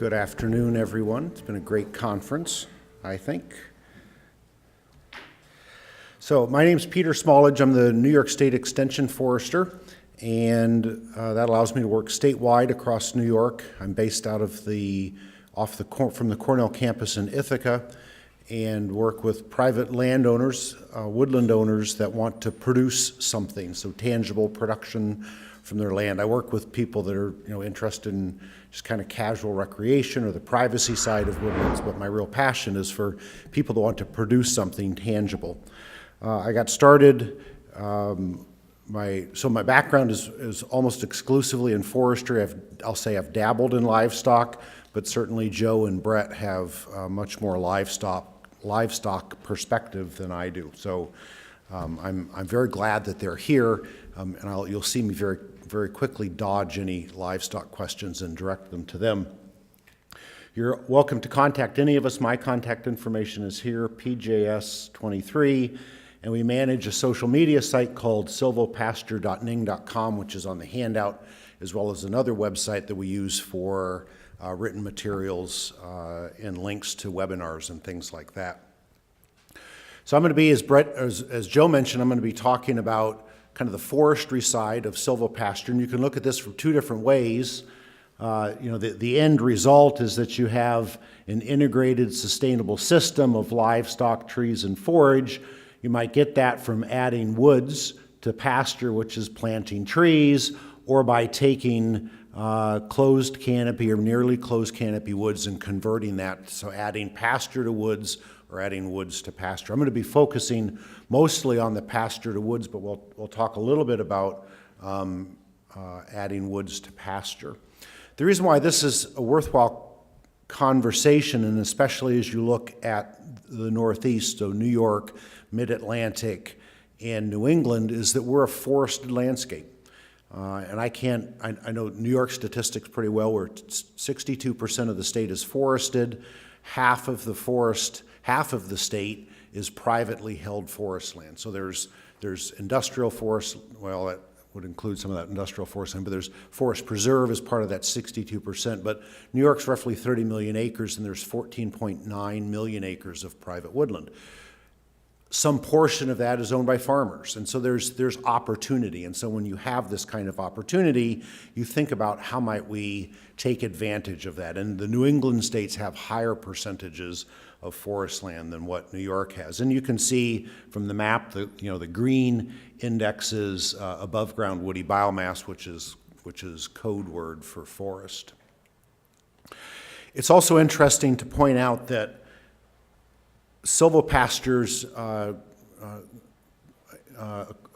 Good afternoon, everyone. It's been a great conference, I think. So my name is Peter Smallidge. I'm the New York State Extension Forester, and that allows me to work statewide across New York. I'm based out of from the Cornell campus in Ithaca, and work with private landowners, woodland owners that want to produce something, so tangible production from their land. I work with people that are interested in just kind of casual recreation or the privacy side of woodlands, but my real passion is for people that want to produce something tangible. I got started, my background is almost exclusively in forestry. I'll say I've dabbled in livestock, but certainly Joe and Brett have much more livestock perspective than I do. So I'm very glad that they're here, and you'll see me very quickly dodge any livestock questions and direct them to them. You're welcome to contact any of us. My contact information is here, PJS23, and we manage a social media site called silvopasture.ning.com, which is on the handout, as well as another website that we use for written materials and links to webinars and things like that. So I'm going to be, as Joe mentioned, I'm going to be talking about kind of the forestry side of silvopasture, and you can look at this from two different ways. The end result is that you have an integrated, sustainable system of livestock, trees, and forage. You might get that from adding woods to pasture, which is planting trees, or by taking closed canopy or nearly closed canopy woods and converting that, so adding pasture to woods or adding woods to pasture. I'm going to be focusing mostly on the pasture to woods, but we'll talk a little bit about adding woods to pasture. The reason why this is a worthwhile conversation, and especially as you look at the Northeast, so New York, Mid-Atlantic, and New England, is that we're a forested landscape. And I know New York statistics pretty well, where 62% of the state is forested, half of the state is privately held forest land. So there's industrial forest, well, that would include some of that industrial forest land, but there's forest preserve as part of that 62%. But New York's roughly 30 million acres, and there's 14.9 million acres of private woodland. Some portion of that is owned by farmers, and so there's opportunity. And so when you have this kind of opportunity, you think about how might we take advantage of that. And the New England states have higher percentages of forest land than what New York has. And you can see from the map that the green indexes above ground woody biomass, which is code word for forest. It's also interesting to point out that silvopastures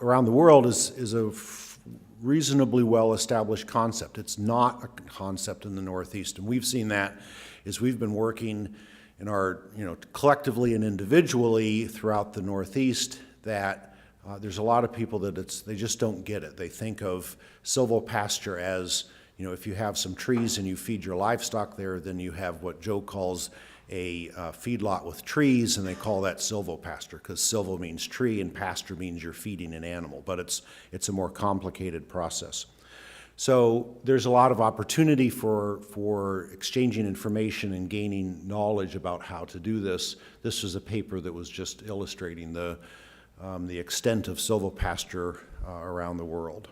around the world is a reasonably well-established concept. It's not a concept in the Northeast, and we've seen that as we've been working in our, collectively and individually throughout the Northeast, that there's a lot of people that they just don't get it. They think of silvopasture as, if you have some trees and you feed your livestock there, then you have what Joe calls a feedlot with trees, and they call that silvopasture, because silvo means tree and pasture means you're feeding an animal, but it's a more complicated process. So there's a lot of opportunity for exchanging information and gaining knowledge about how to do this. This was a paper that was just illustrating the extent of silvopasture around the world.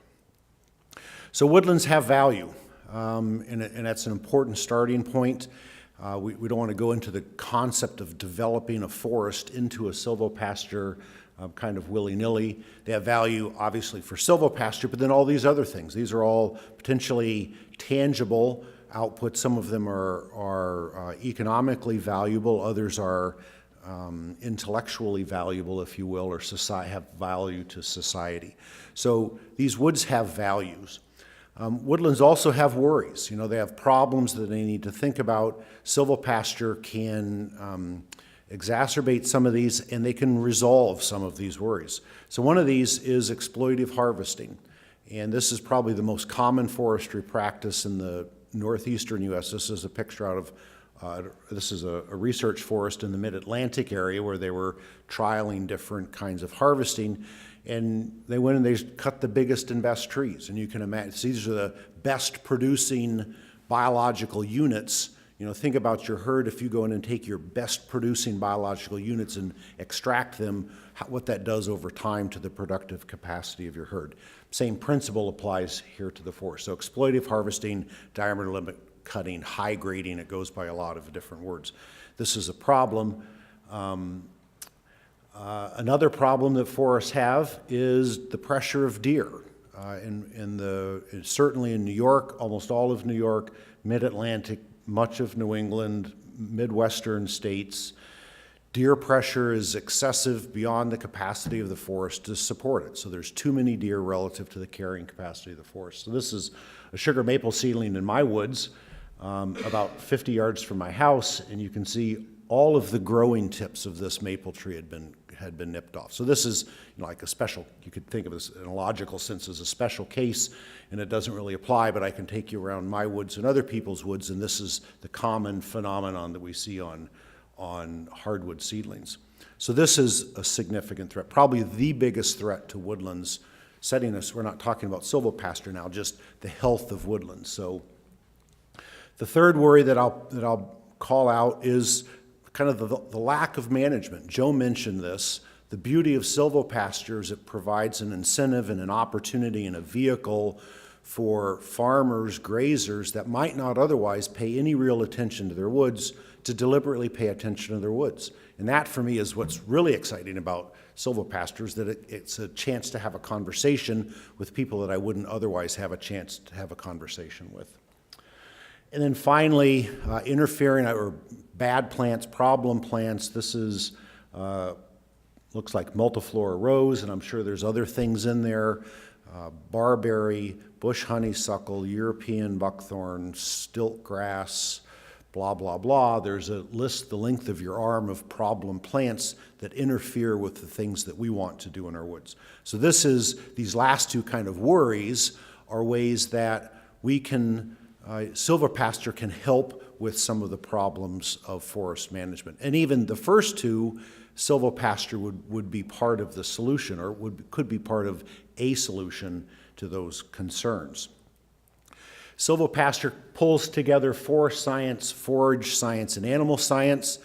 So woodlands have value, and that's an important starting point. We don't want to go into the concept of developing a forest into a silvopasture kind of willy-nilly. They have value, obviously, for silvopasture, but then all these other things. These are all potentially tangible outputs. Some of them are economically valuable. Others are intellectually valuable, if you will, or have value to society. So these woods have values. Woodlands also have worries. They have problems that they need to think about. Silvopasture can exacerbate some of these, and they can resolve some of these worries. So one of these is exploitative harvesting, and this is probably the most common forestry practice in the northeastern U.S. This is a picture out of this is a research forest in the Mid-Atlantic area where they were trialing different kinds of harvesting. And they went and they cut the biggest and best trees. And you can imagine, these are the best producing biological units think about your herd. If you go in and take your best producing biological units and extract them, what that does over time to the productive capacity of your herd. Same principle applies here to the forest. So exploitative harvesting, diameter limit cutting, high grading, it goes by a lot of different words. This is a problem. Another problem that forests have is the pressure of deer. Certainly in New York, almost all of New York, mid-Atlantic, much of New England, Midwestern states, deer pressure is excessive beyond the capacity of the forest to support it. So there's too many deer relative to the carrying capacity of the forest. So this is a sugar maple seedling in my woods, about 50 yards from my house, and you can see all of the growing tips of this maple tree had been nipped off. So this is like a special, you could think of this in a logical sense as a special case, and it doesn't really apply, but I can take you around my woods and other people's woods, and this is the common phenomenon that we see on hardwood seedlings. So this is a significant threat, probably the biggest threat to woodlands, setting us, we're not talking about silvopasture now, just the health of woodlands. So the third worry that I'll call out is kind of the lack of management. Joe mentioned this. The beauty of silvopasture is it provides an incentive and an opportunity and a vehicle for farmers, grazers that might not otherwise pay any real attention to their woods to deliberately pay attention to their woods. And that for me is what's really exciting about silvopasture, is that it's a chance to have a conversation with people that I wouldn't otherwise have a chance to have a conversation with. And then finally, interfering or bad plants, problem plants. This is, looks like multiflora rose, and I'm sure there's other things in there. Barberry, bush honeysuckle, European buckthorn, stiltgrass, blah, blah, blah. There's a list the length of your arm of problem plants that interfere with the things that we want to do in our woods. So these last two kind of worries are ways that we can silvopasture can help with some of the problems of forest management. And even the first two, silvopasture would be part of the solution, or could be part of a solution to those concerns. Silvopasture pulls together forest science, forage science, and animal science.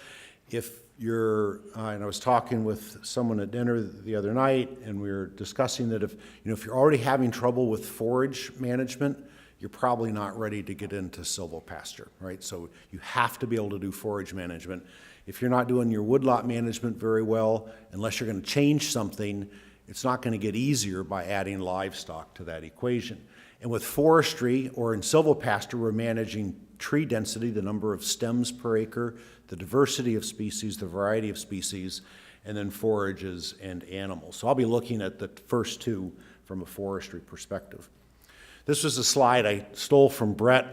If you're, and I was talking with someone at dinner the other night, and we were discussing that if you're already having trouble with forage management, you're probably not ready to get into silvopasture, right? So you have to be able to do forage management. If you're not doing your woodlot management very well, unless you're going to change something, it's not going to get easier by adding livestock to that equation. And with forestry, or in silvopasture, we're managing tree density, the number of stems per acre, the diversity of species, the variety of species, and then forages and animals. So I'll be looking at the first two from a forestry perspective. This was a slide I stole from Brett.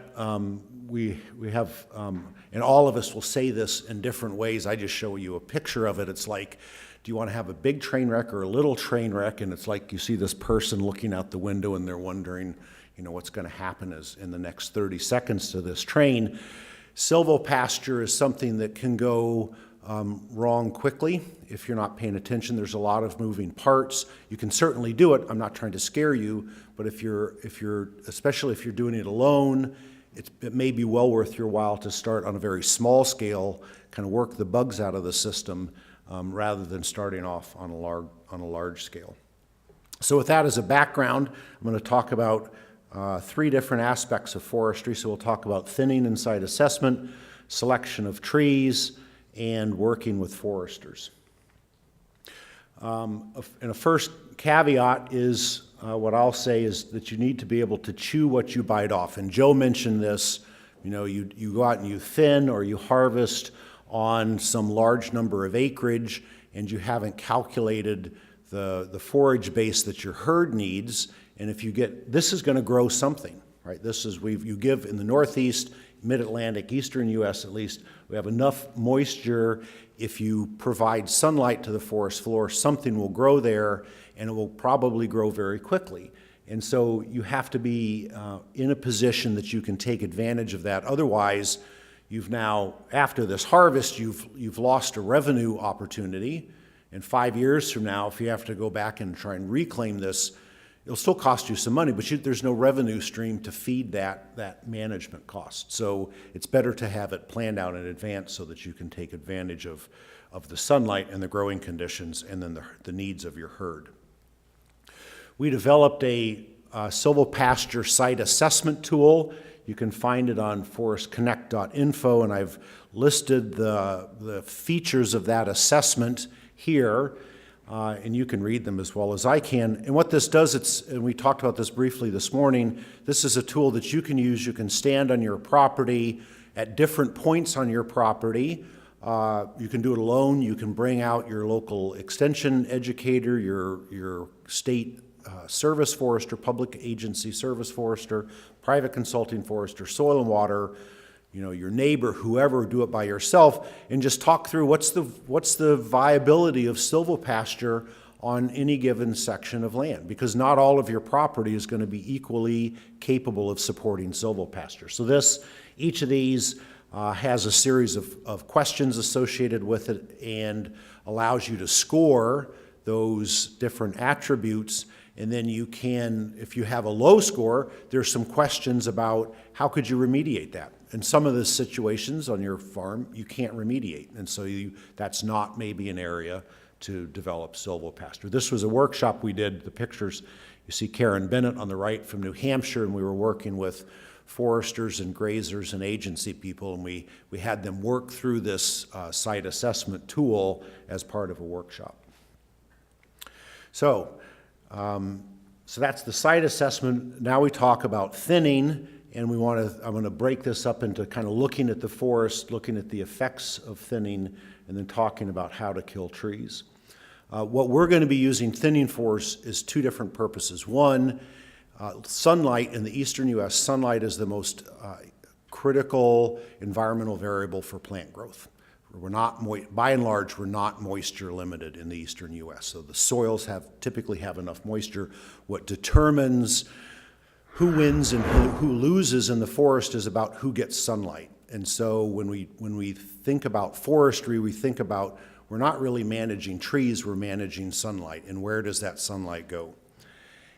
We have, and all of us will say this in different ways. I just show you a picture of it. It's like, do you want to have a big train wreck or a little train wreck? And it's like you see this person looking out the window and they're wondering, what's going to happen in the next 30 seconds to this train. Silvopasture is something that can go wrong quickly if you're not paying attention. There's a lot of moving parts. You can certainly do it. I'm not trying to scare you, but especially if you're doing it alone, it may be well worth your while to start on a very small scale, kind of work the bugs out of the system, rather than starting off on a large scale. So with that as a background, I'm going to talk about three different aspects of forestry. So we'll talk about thinning and site assessment, selection of trees, and working with foresters. And a first caveat is what I'll say is that you need to be able to chew what you bite off. And Joe mentioned this, you go out and you thin or you harvest on some large number of acreage, and you haven't calculated the forage base that your herd needs. And if you this is going to grow something, right? You give in the Northeast, Mid-Atlantic, Eastern U.S. at least, we have enough moisture. If you provide sunlight to the forest floor, something will grow there, and it will probably grow very quickly. And so you have to be in a position that you can take advantage of that. Otherwise, you've now, after this harvest, you've lost a revenue opportunity. And 5 years from now, if you have to go back and try and reclaim this, It'll still cost you some money, but there's no revenue stream to feed that management cost. So it's better to have it planned out in advance so that you can take advantage of the sunlight and the growing conditions and then the needs of your herd. We developed a Silvopasture site assessment tool. You can find it on forestconnect.info, and I've listed the features of that assessment here. And you can read them as well as I can. And what this does, and we talked about this briefly this morning, this is a tool that you can use. You can stand on your property at different points on your property. You can do it alone. You can bring out your local extension educator, your state service forester, public agency service forester, private consulting forester, soil and water, your neighbor, whoever, do it by yourself, and just talk through what's the viability of silvopasture on any given section of land, because not all of your property is going to be equally capable of supporting silvopasture. So each of these has a series of questions associated with it and allows you to score those different attributes. And then you can, if you have a low score, there's some questions about how could you remediate that. In some of the situations on your farm, you can't remediate, and so that's not maybe an area to develop silvopasture. This was a workshop we did. The pictures, you see Karen Bennett on the right from New Hampshire, and we were working with foresters and grazers and agency people, and we had them work through this site assessment tool as part of a workshop. So that's the site assessment. Now we talk about thinning. And I'm going to break this up into kind of looking at the forest, looking at the effects of thinning, and then talking about how to kill trees. What we're going to be using thinning for is two different purposes. One, sunlight in the eastern U.S., sunlight is the most critical environmental variable for plant growth. By and large, we're not moisture limited in the eastern U.S. So the soils typically have enough moisture. What determines who wins and who loses in the forest is about who gets sunlight. And so when we think about forestry, we think about we're not really managing trees, we're managing sunlight. And where does that sunlight go?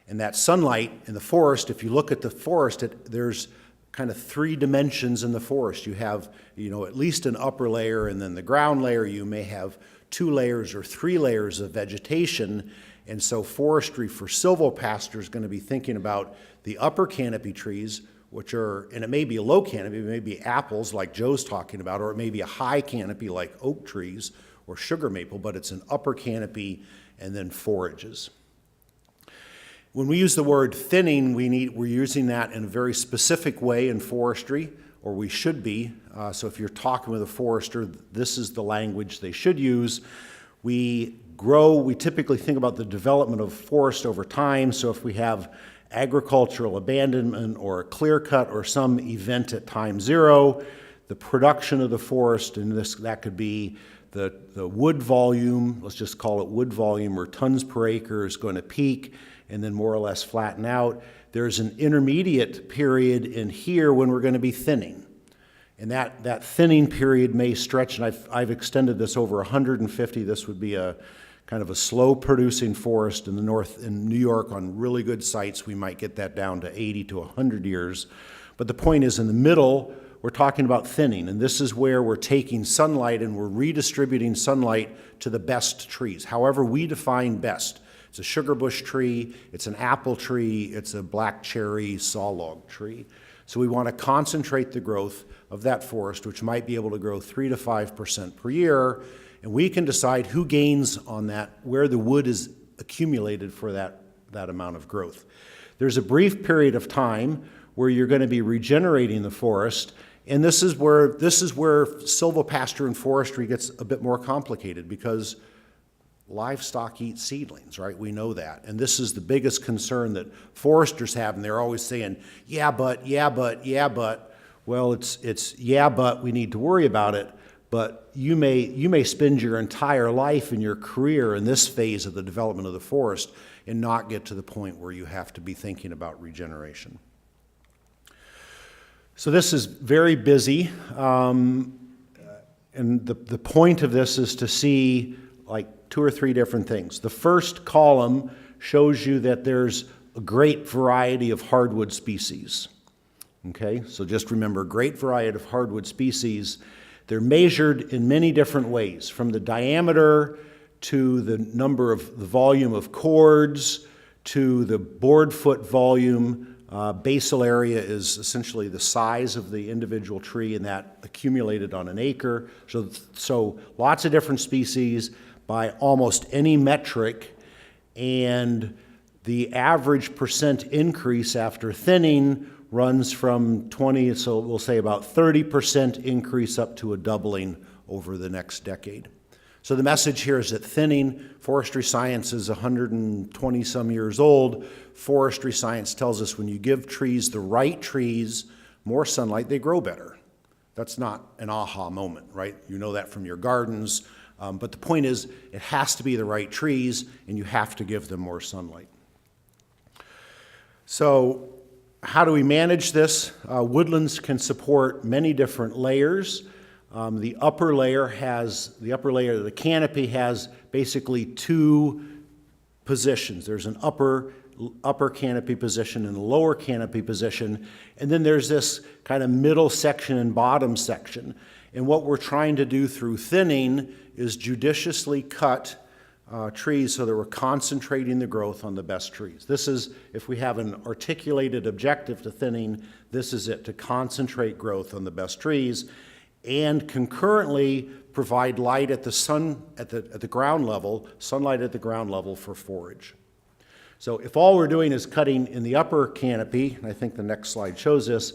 And that sunlight in the forest, if you look at the forest, there's kind of three dimensions in the forest. You have, at least an upper layer, and then the ground layer. You may have 2 layers or 3 layers of vegetation. And so forestry for silvopasture is going to be thinking about the upper canopy trees, and it may be a low canopy, it may be apples like Joe's talking about, or it may be a high canopy like oak trees or sugar maple, but it's an upper canopy and then forages. When we use the word thinning, we're using that in a very specific way in forestry, or we should be. So if you're talking with a forester, this is the language they should use. We typically think about the development of forest over time. So if we have agricultural abandonment or a clear cut or some event at time zero, the production of the forest, and that could be the wood volume, let's just call it wood volume, or tons per acre, is going to peak and then more or less flatten out. There's an intermediate period in here when we're going to be thinning. And that thinning period may stretch, and I've extended this over 150. This would be a kind of a slow producing forest in the north, in New York. On really good sites, we might get that down to 80 to 100 years. But the point is, in the middle, we're talking about thinning, and this is where we're taking sunlight and we're redistributing sunlight to the best trees, however we define best. It's a sugar bush tree, it's an apple tree, it's a black cherry sawlog tree. So we want to concentrate the growth of that forest, which might be able to grow 3 to 5% per year, and we can decide who gains on that, where the wood is accumulated for that amount of growth. There's a brief period of time where you're going to be regenerating the forest, and this is where silvopasture and forestry gets a bit more complicated, because livestock eat seedlings, right? We know that. And this is the biggest concern that foresters have, and they're always saying, yeah, but. Well, it's yeah, but we need to worry about it. But you may spend your entire life and your career in this phase of the development of the forest and not get to the point where you have to be thinking about regeneration. So this is very busy, and the point of this is to see like 2 or 3 different things. The first column shows you that there's a great variety of hardwood species. Okay, so just remember, great variety of hardwood species. They're measured in many different ways, from the diameter to the the volume of cords to the board foot volume. Basal area is essentially the size of the individual tree, and that accumulated on an acre. So lots of different species by almost any metric, and the average percent increase after thinning runs from 20, so we'll say about 30% increase up to a doubling over the next decade. So the message here is that thinning, forestry science is 120 some years old. Forestry science tells us when you give trees, the right trees, more sunlight, they grow better. That's not an aha moment, right? You know that from your gardens. But the point is, it has to be the right trees, and you have to give them more sunlight. So how do we manage this? Woodlands can support many different layers. The upper layer, the canopy has basically two positions. There's an upper canopy position and a lower canopy position, and then there's this kind of middle section and bottom section. And what we're trying to do through thinning is judiciously cut trees so that we're concentrating the growth on the best trees. This is, if we have an articulated objective to thinning, this is it, to concentrate growth on the best trees and concurrently provide light at the ground level, sunlight at the ground level for forage. So if all we're doing is cutting in the upper canopy, and I think the next slide shows this,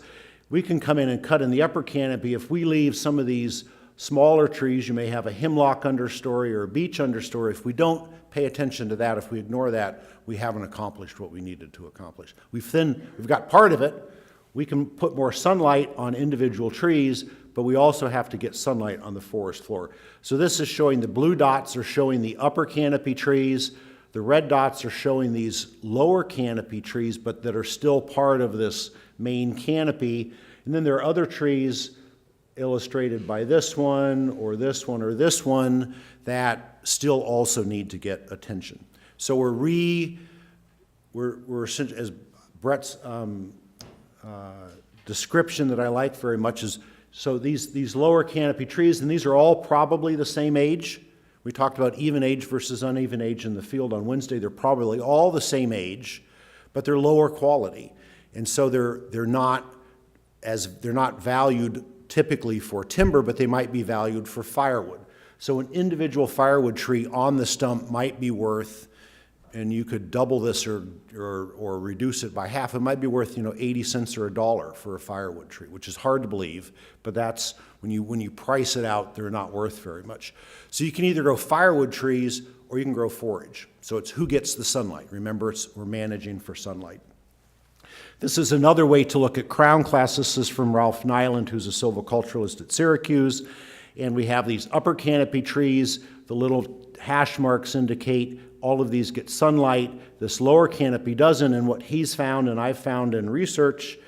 we can come in and cut in the upper canopy. If we leave some of these smaller trees, you may have a hemlock understory or a beech understory. If we don't pay attention to that, if we ignore that, we haven't accomplished what we needed to accomplish. We've got part of it. We can put more sunlight on individual trees, but we also have to get sunlight on the forest floor. So this is showing, the blue dots are showing the upper canopy trees. The red dots are showing these lower canopy trees, but that are still part of this main canopy. And then there are other trees illustrated by this one or this one or this one that still also need to get attention. So we're as Brett's description that I like very much is, so these lower canopy trees, and these are all probably the same age. We talked about even age versus uneven age in the field on Wednesday. They're probably all the same age, but they're lower quality. And so they're not valued typically for timber, but they might be valued for firewood. So an individual firewood tree on the stump might be worth, and you could double this or reduce it by half, it might be worth 80 cents or $1 for a firewood tree, which is hard to believe, but that's when you price it out, they're not worth very much. So you can either grow firewood trees or you can grow forage. So it's who gets the sunlight. Remember, we're managing for sunlight. This is another way to look at crown class. This is from Ralph Nyland, who's a silviculturalist at Syracuse. And we have these upper canopy trees. The little hash marks indicate all of these get sunlight. This lower canopy doesn't. And what he's found, and I've found in research,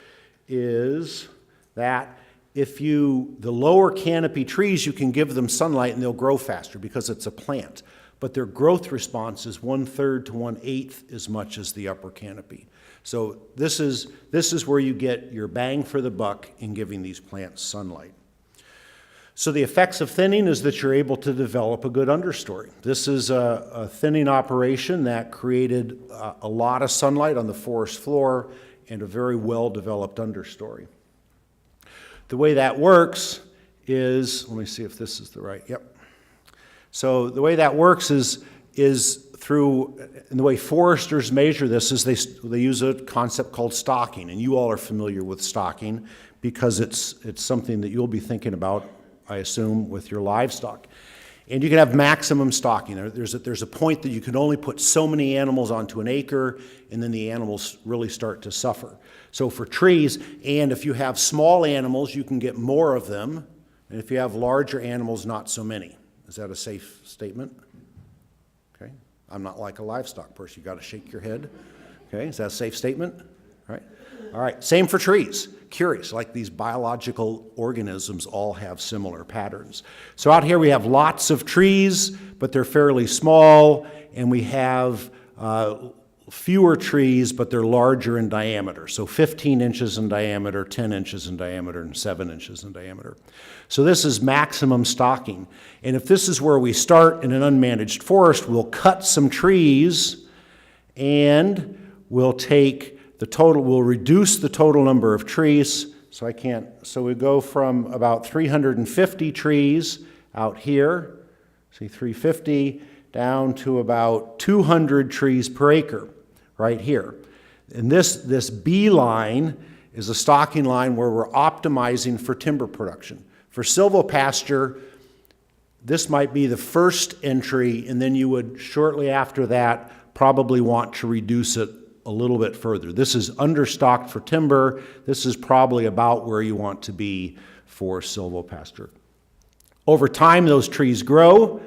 is that the lower canopy trees, you can give them sunlight and they'll grow faster because it's a plant. But their growth response is 1/3 to 1/8 as much as the upper canopy. So this is where you get your bang for the buck in giving these plants sunlight. So the effects of thinning is that you're able to develop a good understory. This is a thinning operation that created a lot of sunlight on the forest floor and a very well-developed understory. The way that works is, let me see if this is the right, yep. So the way that works is through, and the way foresters measure this is they use a concept called stocking, and you all are familiar with stocking because it's something that you'll be thinking about, I assume, with your livestock. And you can have maximum stocking. There's a point that you can only put so many animals onto an acre, and then the animals really start to suffer. So for trees, and if you have small animals, you can get more of them, and if you have larger animals, not so many. Is that a safe statement? Okay. I'm not like a livestock person. You got to shake your head. Okay. Is that a safe statement? All right. All right. Same for trees. Curious, like these biological organisms all have similar patterns. So out here we have lots of trees, but they're fairly small, and we have fewer trees, but they're larger in diameter. So 15 inches in diameter, 10 inches in diameter, and 7 inches in diameter. So this is maximum stocking. And if this is where we start in an unmanaged forest, we'll cut some trees and we'll take the total, we'll reduce the total number of trees. So we go from about 350 trees out here, see 350, down to about 200 trees per acre right here. And this B line is a stocking line where we're optimizing for timber production. For silvopasture, this might be the first entry, and then you would shortly after that probably want to reduce it a little bit further. This is understocked for timber. This is probably about where you want to be for silvopasture. Over time, those trees grow,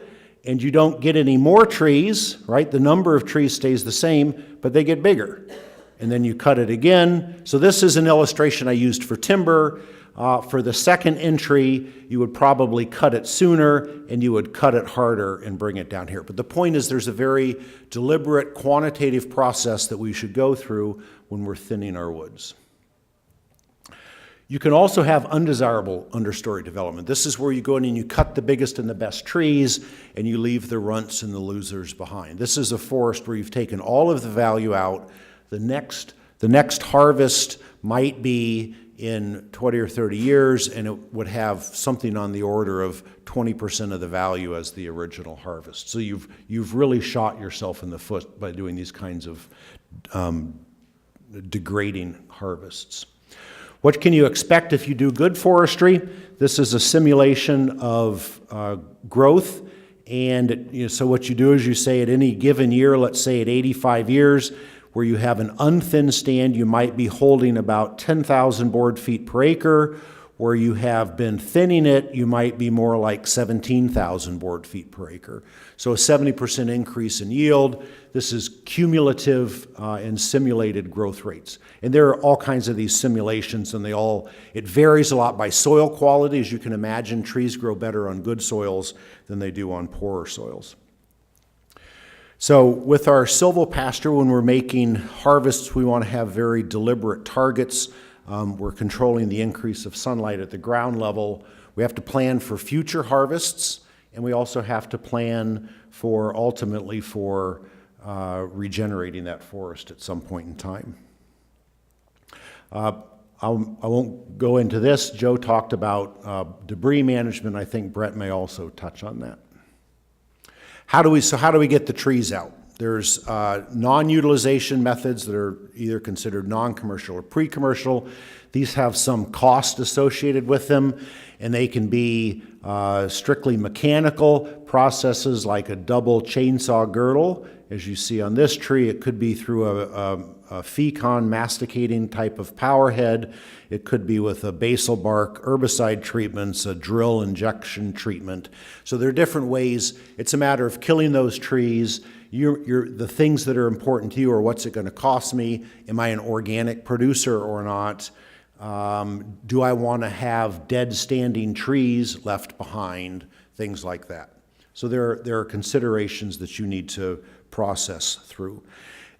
and you don't get any more trees, right? The number of trees stays the same, but they get bigger. And then you cut it again. So this is an illustration I used for timber. For the second entry, you would probably cut it sooner, and you would cut it harder and bring it down here. But the point is there's a very deliberate quantitative process that we should go through when we're thinning our woods. You can also have undesirable understory development. This is where you go in and you cut the biggest and the best trees, and you leave the runts and the losers behind. This is a forest where you've taken all of the value out. The next harvest might be in 20 or 30 years, and it would have something on the order of 20% of the value as the original harvest. So you've really shot yourself in the foot by doing these kinds of degrading harvests. What can you expect if you do good forestry? This is a simulation of growth, and so what you do is you say at any given year, let's say at 85 years, where you have an unthinned stand, you might be holding about 10,000 board feet per acre. Where you have been thinning it, you might be more like 17,000 board feet per acre. So a 70% increase in yield. This is cumulative and simulated growth rates. And there are all kinds of these simulations, and it varies a lot by soil quality. As you can imagine, trees grow better on good soils than they do on poorer soils. So with our silvopasture, when we're making harvests, we want to have very deliberate targets. We're controlling the increase of sunlight at the ground level. We have to plan for future harvests, and we also have to plan for, ultimately, for regenerating that forest at some point in time. I won't go into this. Joe talked about debris management. I think Brett may also touch on that. How do we get the trees out? There's non-utilization methods that are either considered non-commercial or pre-commercial. These have some cost associated with them, and they can be strictly mechanical processes like a double chainsaw girdle. As you see on this tree, it could be through a fecon masticating type of power head. It could be with a basal bark herbicide treatments, a drill injection treatment. So there are different ways. It's a matter of killing those trees. The things that are important to you are, what's it going to cost me? Am I an organic producer or not? Do I want to have dead standing trees left behind? Things like that. So there are considerations that you need to process through.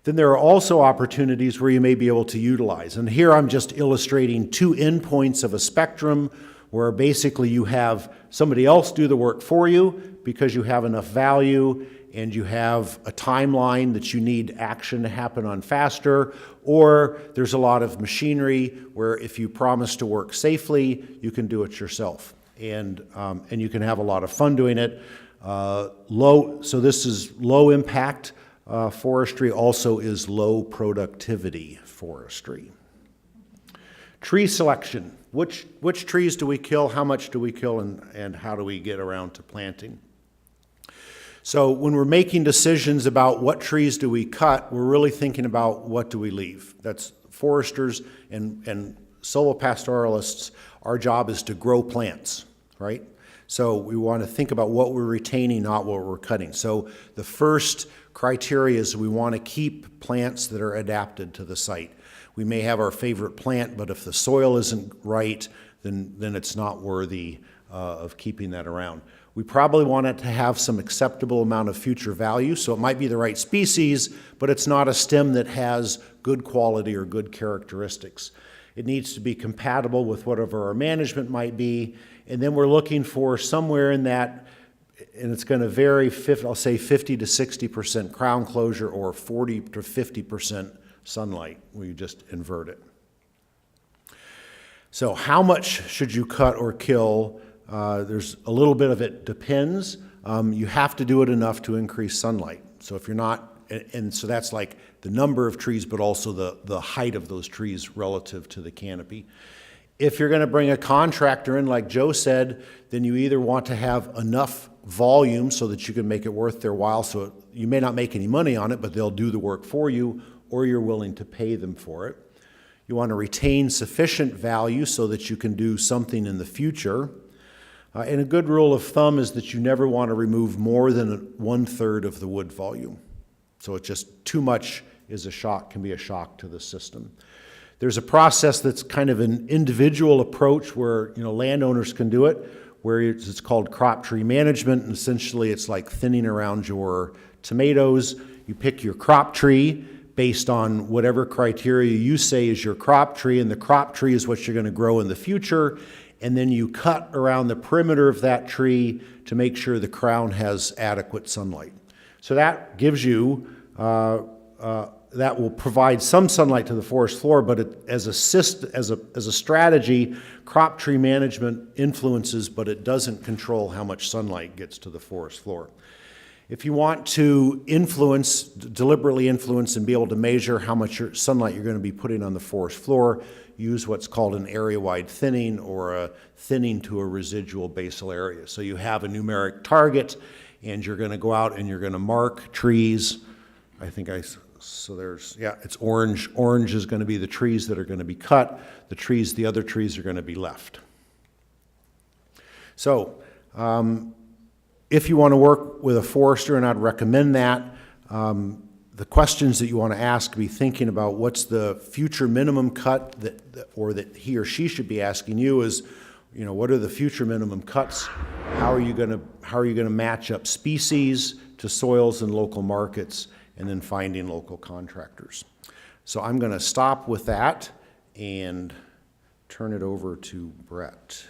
Then there are also opportunities where you may be able to utilize. And here I'm just illustrating two endpoints of a spectrum where basically you have somebody else do the work for you because you have enough value and you have a timeline that you need action to happen on faster, or there's a lot of machinery where if you promise to work safely, you can do it yourself. And you can have a lot of fun doing it. So this is low impact forestry, also is low productivity forestry. Tree selection. Which trees do we kill, how much do we kill, and how do we get around to planting? So when we're making decisions about what trees do we cut, we're really thinking about what do we leave. That's foresters and silvopastoralists. Our job is to grow plants, right? So we want to think about what we're retaining, not what we're cutting. So the first criteria is we want to keep plants that are adapted to the site. We may have our favorite plant, but if the soil isn't right, then it's not worthy of keeping that around. We probably want it to have some acceptable amount of future value, so it might be the right species, but it's not a stem that has good quality or good characteristics. It needs to be compatible with whatever our management might be, and then we're looking for somewhere in that, and it's going to vary, I'll say 50 to 60% crown closure or 40 to 50% sunlight, where you just invert it. So how much should you cut or kill? There's a little bit of it depends. You have to do it enough to increase sunlight. So if you're not, and so that's like the number of trees, but also the height of those trees relative to the canopy. If you're going to bring a contractor in, like Joe said, then you either want to have enough volume so that you can make it worth their while, so you may not make any money on it, but they'll do the work for you, or you're willing to pay them for it. You want to retain sufficient value so that you can do something in the future. And a good rule of thumb is that you never want to remove more than 1/3 of the wood volume. So it's just too much is a shock, can be a shock to the system. There's a process that's kind of an individual approach where landowners can do it, where it's called crop tree management, and essentially it's like thinning around your tomatoes. You pick your crop tree based on whatever criteria you say is your crop tree, and the crop tree is what you're going to grow in the future, and then you cut around the perimeter of that tree to make sure the crown has adequate sunlight. So that gives you that will provide some sunlight to the forest floor, but as a strategy, crop tree management influences, but it doesn't control how much sunlight gets to the forest floor. If you want to deliberately influence and be able to measure how much sunlight you're going to be putting on the forest floor, use what's called an area-wide thinning, or a thinning to a residual basal area. So you have a numeric target, and you're going to go out and you're going to mark trees. It's orange. Orange is going to be the trees that are going to be cut. The other trees are going to be left. So if you want to work with a forester, and I'd recommend that, the questions that you want to ask, be thinking about what's the future minimum cut that he or she should be asking you is, what are the future minimum cuts? How are you going to match up species to soils and local markets, and then finding local contractors. So I'm going to stop with that and turn it over to Brett.